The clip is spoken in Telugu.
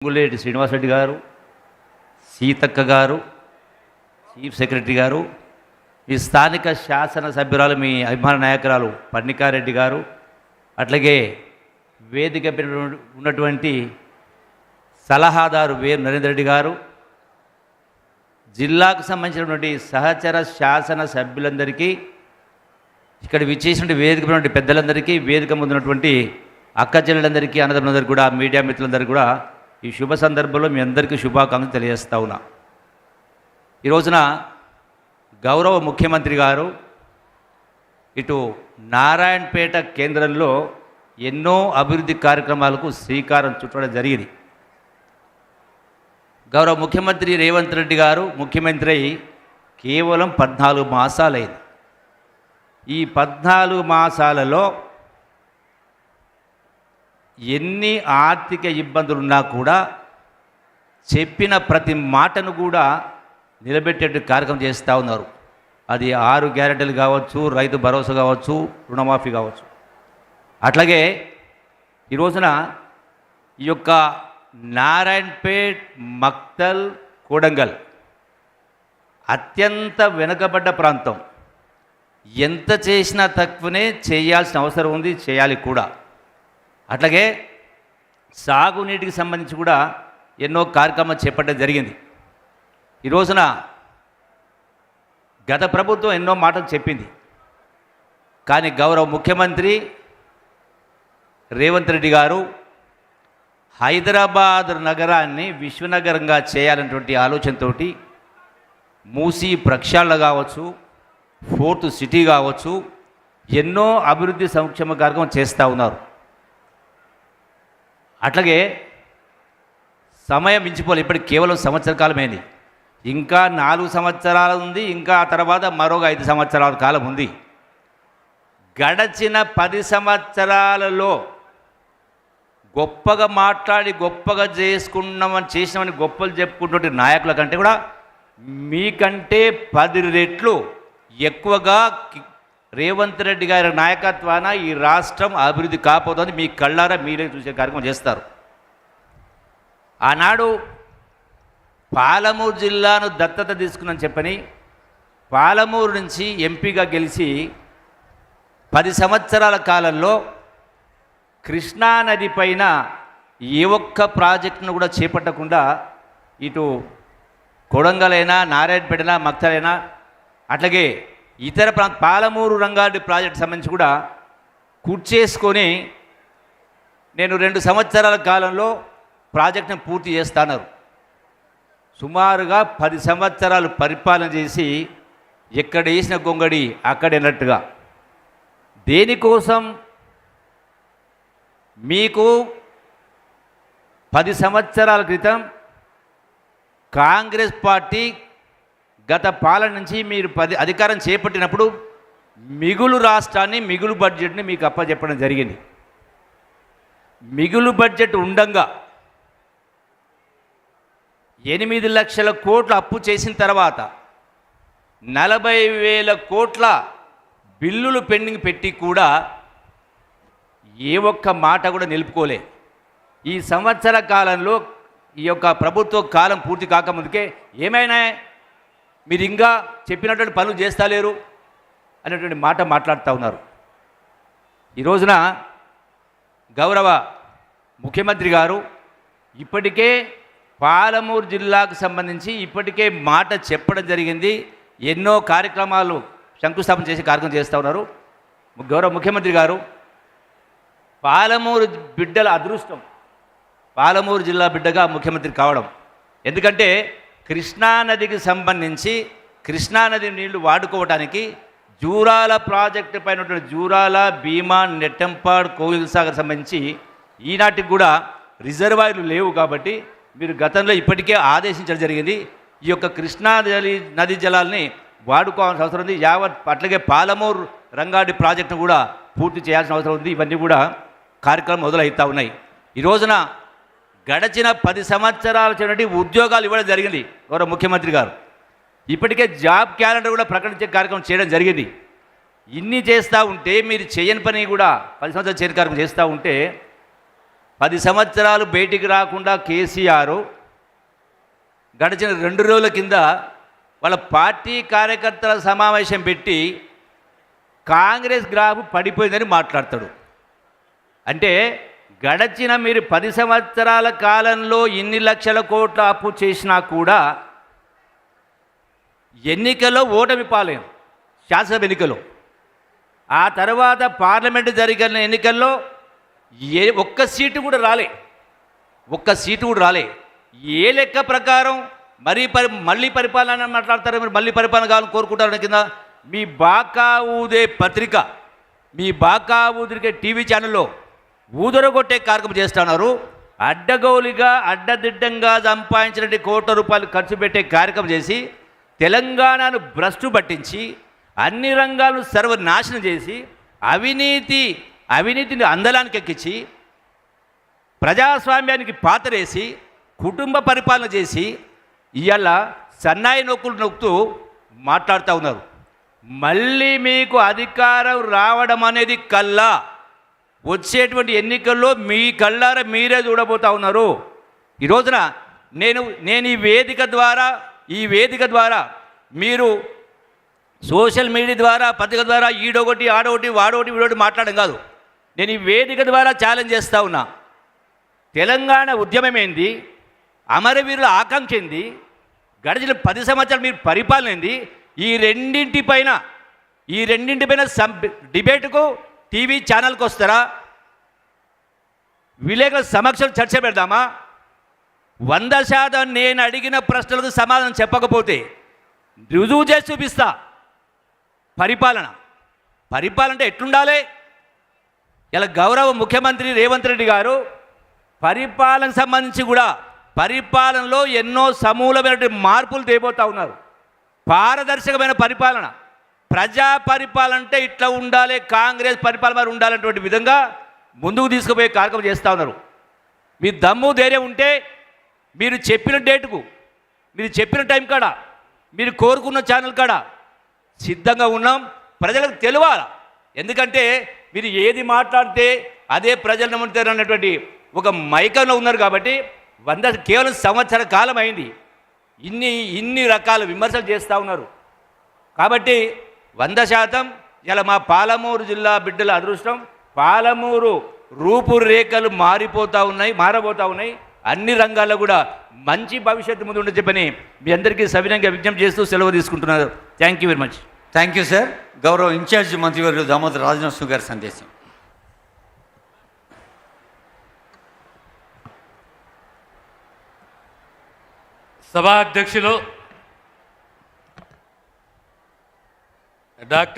గులేటి శ్రీనివాసరెడ్డి గారు, సీతక్క గారు, చీఫ్ సెక్రటరీ గారు, ఈ స్థానిక శాసనసభ్యురాలు మీ అభిమాన నాయకురాలు పన్నికారెడ్డి గారు, అట్లాగే వేదిక ఉన్నటువంటి సలహాదారు వేరు నరేందర్ రెడ్డి గారు, జిల్లాకు సంబంధించినటువంటి సహచర శాసన సభ్యులందరికీ, ఇక్కడ విచ్చేసినటువంటి వేదిక ఉన్నటువంటి పెద్దలందరికీ, వేదిక ముందున్నటువంటి అక్క చెల్లెలందరికీ, అన్నదమ్ములందరికీ కూడా, మీడియా మిత్రులందరికీ కూడా ఈ శుభ సందర్భంలో మీ అందరికీ శుభాకాంక్షలు తెలియజేస్తా ఉన్నా. ఈ రోజున గౌరవ ముఖ్యమంత్రి గారు ఇటు నారాయణపేట కేంద్రంలో ఎన్నో అభివృద్ధి కార్యక్రమాలకు శ్రీకారం చుట్టడం జరిగింది. గౌరవ ముఖ్యమంత్రి రేవంత్ రెడ్డి గారు ముఖ్యమంత్రి అయి కేవలం 14 మాసాలైంది. ఈ 14 మాసాలలో ఎన్ని ఆర్థిక ఇబ్బందులున్నా కూడా చెప్పిన ప్రతి మాటను కూడా నిలబెట్టేట్టు కార్యక్రమం చేస్తూ ఉన్నారు. అది 6 గ్యారెంటీలు కావచ్చు, రైతు భరోసా కావచ్చు, రుణమాఫీ కావచ్చు. అట్లాగే ఈ రోజున ఈ యొక్క నారాయణపేట్, మక్తల్, కోడంగల్ అత్యంత వెనుకబడ్డ ప్రాంతం. ఎంత చేసినా తక్కువనే, చేయాల్సిన అవసరం ఉంది, చేయాలి కూడా. అట్లాగే సాగునీటికి సంబంధించి కూడా ఎన్నో కార్యక్రమాలు చేపట్టడం జరిగింది. ఈ రోజున గత ప్రభుత్వం ఎన్నో మాటలు చెప్పింది, కానీ గౌరవ ముఖ్యమంత్రి రేవంత్ రెడ్డి గారు హైదరాబాద్ నగరాన్ని విశ్వనగరంగా చేయాలన్నటువంటి ఆలోచనతో మూసీ ప్రక్షాళన కావచ్చు, ఫోర్త్ సిటీ కావచ్చు, ఎన్నో అభివృద్ధి సంక్షేమ కార్యక్రమం చేస్తూ ఉన్నారు. అట్లాగే సమయం మించిపోలే, ఇప్పటికి కేవలం సంవత్సర కాలమైంది. ఇంకా 4 సంవత్సరాలు ఉంది, ఇంకా ఆ తర్వాత మరొక 5 సంవత్సరాల కాలం ఉంది. గడచిన 10 సంవత్సరాలలో గొప్పగా మాట్లాడి గొప్పగా చేసినామని గొప్పలు చెప్పుకుంటుంటే నాయకుల కంటే కూడా మీకంటే 10 రెట్లు ఎక్కువగా రేవంత్ రెడ్డి గారి నాయకత్వాన ఈ రాష్ట్రం అభివృద్ధి కాకపోతుంది. మీ కళ్ళారా మీరే చూసే కార్యక్రమం చేస్తారు. ఆనాడు పాలమూరు జిల్లాను దత్తత తీసుకున్నాను చెప్పని పాలమూరు నుంచి ఎంపీగా గెలిచి 10 సంవత్సరాల కాలంలో కృష్ణానది పైన ఏ ఒక్క ప్రాజెక్టును కూడా చేపట్టకుండా ఇటు కొడంగలైనా, నారాయణపేటైనా, మక్తలైనా, అట్లాగే ఇతర పాలమూరు రంగారెడ్డి ప్రాజెక్టు సంబంధించి కూడా కూర్చేసుకొని నేను 2 సంవత్సరాల కాలంలో ప్రాజెక్టును పూర్తి చేస్తాన్నారు. సుమారుగా 10 సంవత్సరాలు పరిపాలన చేసి ఎక్కడ వేసిన గొంగడి అక్కడన్నట్టుగా. దేనికోసం? మీకు 10 సంవత్సరాల క్రితం కాంగ్రెస్ పార్టీ గత పాలన నుంచి మీరు అధికారం చేపట్టినప్పుడు మిగులు రాష్ట్రాన్ని, మిగులు బడ్జెట్ని మీకు అప్పచెప్పడం జరిగింది. మిగులు బడ్జెట్ ఉండంగా 8 లక్షల కోట్ల అప్పు చేసిన తర్వాత 40,000 కోట్ల బిల్లులు పెండింగ్ పెట్టి కూడా ఏ ఒక్క మాట కూడా నిలుపుకోలే. ఈ సంవత్సర కాలంలో ఈ యొక్క ప్రభుత్వ కాలం పూర్తి కాకముందుకే ఏమైనా మీరు ఇంకా చెప్పినటువంటి పనులు చేస్తలేరు అనేటువంటి మాట మాట్లాడుతూ ఉన్నారు. ఈ రోజున గౌరవ ముఖ్యమంత్రి గారు ఇప్పటికే పాలమూరు జిల్లాకు సంబంధించి ఇప్పటికే మాట చెప్పడం జరిగింది. ఎన్నో కార్యక్రమాలు శంకుస్థాపన చేసి కార్యక్రమం చేస్తూ ఉన్నారు. గౌరవ ముఖ్యమంత్రి గారు పాలమూరు బిడ్డల అదృష్టం, పాలమూరు జిల్లా బిడ్డగా ముఖ్యమంత్రి కావడం. ఎందుకంటే కృష్ణానదికి సంబంధించి కృష్ణానది నీళ్లు వాడుకోవడానికి జూరాల ప్రాజెక్టు పైన ఉన్నటువంటి జూరాల, భీమా, నెట్టంపాడ్, కోయిల్ సాగర్ సంబంధించి ఈనాటికి కూడా రిజర్వాయర్లు లేవు. కాబట్టి మీరు గతంలో ఇప్పటికే ఆదేశించడం జరిగింది. ఈ యొక్క కృష్ణా నది జలాల్ని వాడుకోవాల్సిన అవసరం ఉంది. అట్లాగే పాలమూరు రంగారెడ్డి ప్రాజెక్టును కూడా పూర్తి చేయాల్సిన అవసరం ఉంది. ఇవన్నీ కూడా కార్యక్రమం మొదలవుతూ ఉన్నాయి. ఈ రోజున గడచిన 10 సంవత్సరాల చిన్నటి ఉద్యోగాలు ఇవ్వడం జరిగింది గౌరవ ముఖ్యమంత్రి గారు. ఇప్పటికే జాబ్ క్యాలెండర్ కూడా ప్రకటించే కార్యక్రమం చేయడం జరిగింది. ఇన్ని చేస్తూ ఉంటే మీరు చేయని పని కూడా 10 సంవత్సరాలు చేయని కార్యక్రమం చేస్తూ ఉంటే 10 సంవత్సరాలు బయటికి రాకుండా కేసీఆర్ గడిచిన 2 రోజుల కింద వాళ్ళ పార్టీ కార్యకర్తల సమావేశం పెట్టి కాంగ్రెస్ గ్రాఫ్ పడిపోయిందని మాట్లాడతాడు. అంటే గడచిన మీరు 10 సంవత్సరాల కాలంలో ఇన్ని లక్షల కోట్ల అప్పు చేసినా కూడా ఎన్నికల్లో ఓటమి పాలేం, శాసనసభ ఎన్నికల్లో. ఆ తర్వాత పార్లమెంటు జరిగిన ఎన్నికల్లో ఒక్క సీటు కూడా రాలే. ఏ లెక్క ప్రకారం మళ్ళీ పరిపాలన మాట్లాడతారు, మీరు మళ్ళీ పరిపాలన కావాలని కోరుకుంటారని కింద మీ బాకా ఊదే పత్రిక, మీ బాకా ఊదిరికే టీవీ ఛానల్లో ఊదరగొట్టే కార్యక్రమం చేస్తున్నారు. అడ్డగోలుగా అడ్డదిడ్డంగా సంపాదించినటువంటి కోట్ల రూపాయలు ఖర్చు పెట్టే కార్యక్రమం చేసి తెలంగాణను భ్రష్టు పట్టించి అన్ని రంగాలను సర్వనాశనం చేసి అవినీతిని అందలానికి ఎక్కించి ప్రజాస్వామ్యానికి పాతరేసి కుటుంబ పరిపాలన చేసి ఇవాళ సన్నాయి నొక్కుతూ మాట్లాడుతూ ఉన్నారు. మళ్ళీ మీకు అధికారం రావడం అనేది కల్లా వచ్చేటువంటి ఎన్నికల్లో మీ కళ్ళారా మీరే చూడబోతూ ఉన్నారు. ఈ రోజున నేను ఈ వేదిక ద్వారా మీరు సోషల్ మీడియా ద్వారా పత్రిక ద్వారా ఈడొకటి ఆడొకటి వాడొకటి వీడొకటి మాట్లాడడం కాదు. నేను ఈ వేదిక ద్వారా ఛాలెంజ్ చేస్తూ ఉన్నా. తెలంగాణ ఉద్యమం ఏంది, అమరవీరుల ఆకాంక్ష ఏంది, గడిచిన 10 సంవత్సరాలు మీరు పరిపాలన ఏంది, ఈ రెండింటిపైన డిబేటుకు టీవీ ఛానల్కి వస్తారా, విలేకరుల సమక్షం చర్చ పెడదామా? 100% నేను అడిగిన ప్రశ్నలకు సమాధానం చెప్పకపోతే రుజువు చేసి చూపిస్తా. పరిపాలన అంటే ఎట్లుండాలి? ఇలా గౌరవ ముఖ్యమంత్రి రేవంత్ రెడ్డి గారు పరిపాలనకు సంబంధించి కూడా పరిపాలనలో ఎన్నో సమూలమైన మార్పులు తేబోతూ ఉన్నారు. పారదర్శకమైన పరిపాలన, ప్రజా పరిపాలన అంటే ఇట్లా ఉండాలి, కాంగ్రెస్ పరిపాలన మరి ఉండాలన్నటువంటి విధంగా ముందుకు తీసుకుపోయే కార్యక్రమం చేస్తూ ఉన్నారు. మీ దమ్ము ధైర్యం ఉంటే మీరు చెప్పిన డేటుకు, మీరు చెప్పిన టైం కాడ, మీరు కోరుకున్న ఛానల్ కాడ సిద్ధంగా ఉన్నాం. ప్రజలకు తెలియాలి. ఎందుకంటే మీరు ఏది మాట్లాడితే అదే ప్రజలు నమ్ముతారు అన్నటువంటి ఒక మైకంలో ఉన్నారు. కాబట్టి కేవలం సంవత్సర కాలం అయింది, ఇన్ని రకాల విమర్శలు చేస్తూ ఉన్నారు. కాబట్టి 100% ఇలా మా పాలమూరు జిల్లా బిడ్డల అదృష్టం. పాలమూరు రూపురేఖలు మారబోతూ ఉన్నాయి. అన్ని రంగాల్లో కూడా మంచి భవిష్యత్తు ముందు ఉండే చెప్పని మీ అందరికీ సవినంగా విజ్ఞప్తి చేస్తూ సెలవు తీసుకుంటున్నారు. Thank you very much. Thank you sir. గౌరవ ఇన్ఛార్జ్ మంత్రివర్యులు దామోదర్ రాజనరసింహ గారి సందేశం. సభాధ్యక్షులు డాక్టర్